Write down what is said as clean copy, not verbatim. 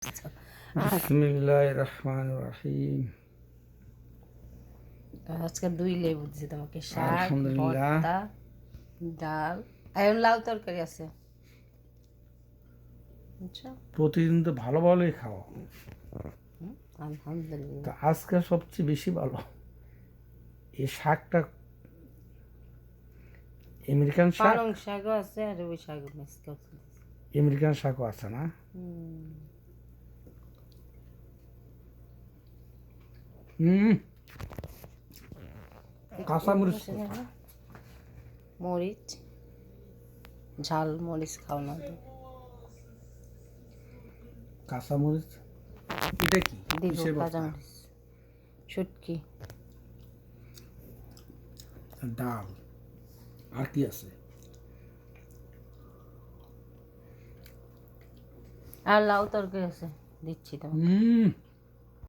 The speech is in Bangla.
বিসমিল্লাহির রহমানির রহিম। আজকে 2 লেবু দিছি তোমাকে, শাক, আলহামদুলিল্লাহ। ভর্তা, ডাল, এখন লাউ তরকারি আছে। বুঝছো? প্রতিদিন তো ভালো ভালোই খাওয়া, আলহামদুলিল্লাহ। তা আজকে সবচেয়ে বেশি ভালো এই শাকটা। আমেরিকান শাক, পালং শাকও আছে আর ওই শাক মিক্স করতে দিছি। আমেরিকান শাকও আছে না? কাঁচামরিচ কোথায়? মরিচ, ঝাল মরিচ খাও না তো? কাঁচামরিচ এটা কি? দিব কিসের ভর্তা? কাঁচামরিচ, শুটকি, ডাল, আর কি আছে? আর লাউ তরকারি আছে, দিচ্ছি তোমাকে।